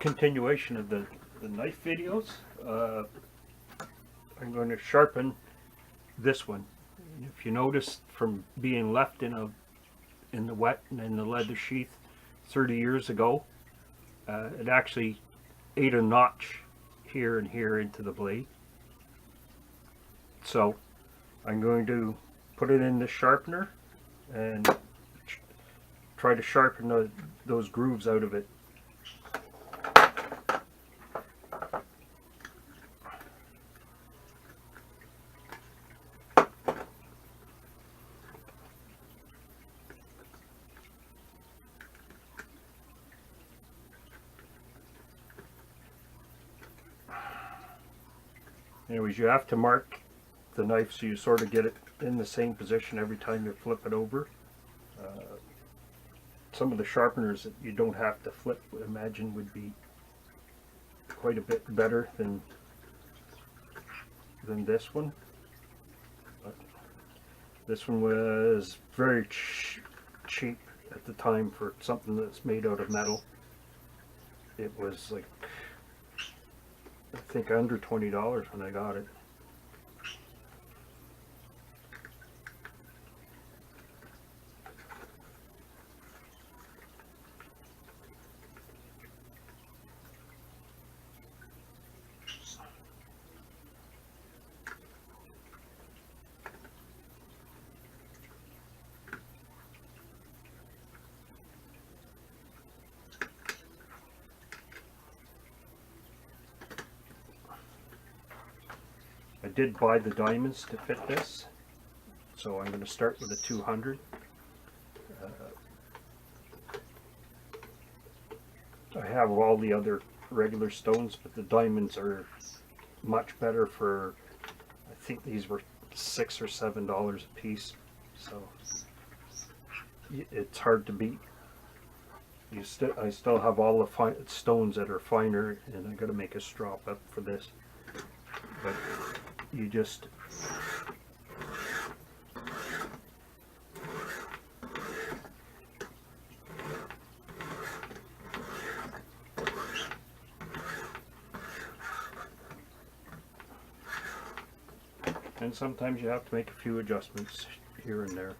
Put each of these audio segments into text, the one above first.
continuation of the knife videos. I'm going to sharpen this one. If you notice, from being left in the wet and in the leather sheath 30 years ago, it actually ate a notch here and here into the blade. So I'm going to put it in the sharpener and try to sharpen those grooves out of it. Anyways, you have to mark the knife so you sort of get it in the same position every time you flip it over. Some of the sharpeners that you don't have to flip, I imagine, would be quite a bit better than this one. But this one was very cheap at the time for something that's made out of metal. It was like, I think, under $20 when I got it. I did buy the diamonds to fit this, so I'm going to start with a 200. I have all the other regular stones, but the diamonds are much better for, I think these were $6 or $7 a piece, so it's hard to beat. I still have all the fine stones that are finer, and I got to make a strop up for this. But you just and sometimes you have to make a few adjustments here and there.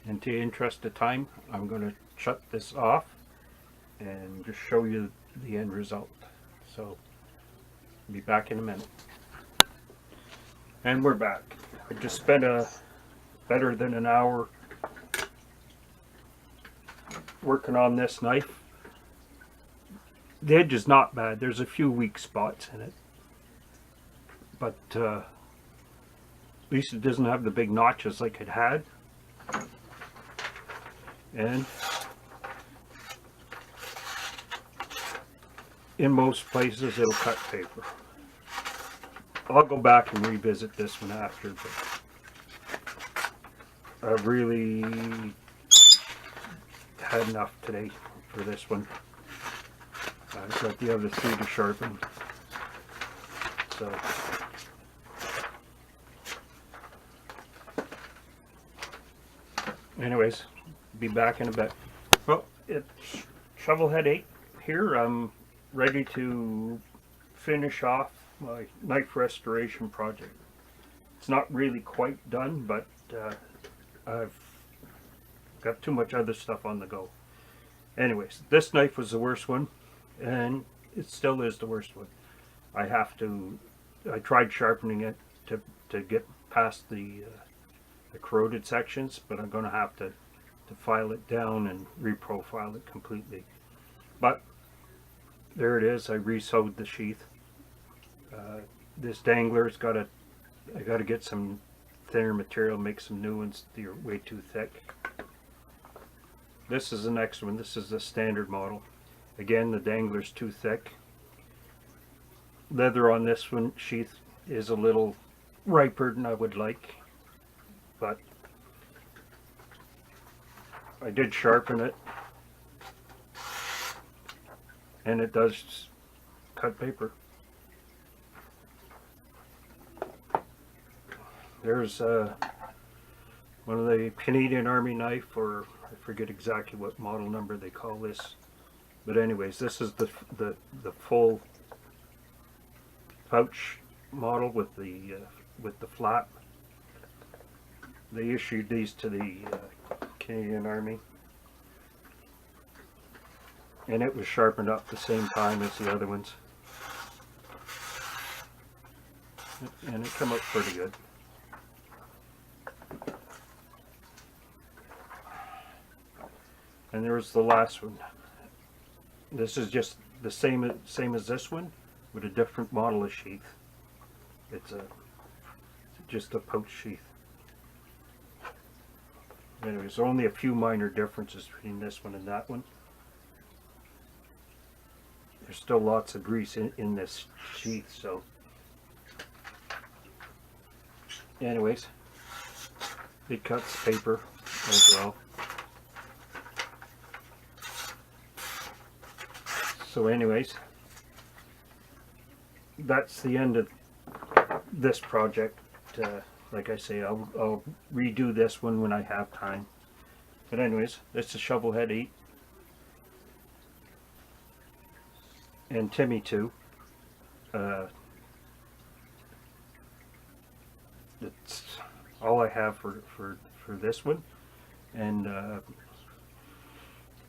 In the interest of time, I'm going to shut this off and just show you the end result. So, I'll be back in a minute. And we're back. I just spent better than an hour working on this knife. The edge is not bad. There's a few weak spots in it, but at least it doesn't have the big notches like it had. And in most places it'll cut paper. I'll go back and revisit this one after, but I've really had enough today for this one. I've got the other three to sharpen. So anyways, be back in a bit. Well, it's Shovelhead 8 here. I'm ready to finish off my knife restoration project. It's not really quite done, but I've got too much other stuff on the go. Anyways, this knife was the worst one, and it still is the worst one. I tried sharpening it to get past the corroded sections, but I'm going to have to file it down and reprofile it completely. But there it is. I re-sewed the sheath. This dangler's I got to get some thinner material, make some new ones. They're way too thick. This is the next one. This is the standard model. Again, the dangler's too thick. Leather on this one sheath is a little riper than I would like, but I did sharpen it, and it does cut paper. There's one of the Canadian Army knife, or I forget exactly what model number they call this. But anyways, this is the full pouch model with the flap. They issued these to the Canadian Army, and it was sharpened up the same time as the other ones, and it came out pretty good. And there's the last one. This is just the same as this one, with a different model of sheath. It's just a pouch sheath. Anyways, there are only a few minor differences between this one and that one. There's still lots of grease in this sheath, so anyways, it cuts paper as well. So anyways, that's the end of this project. Like I say, I'll redo this one when I have time. But anyways, this is Shovelhead 8. And Timmy 2. That's all I have for this one. And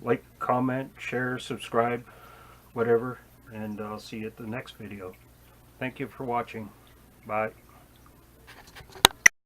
like, comment, share, subscribe, whatever, and I'll see you at the next video. Thank you for watching. Bye.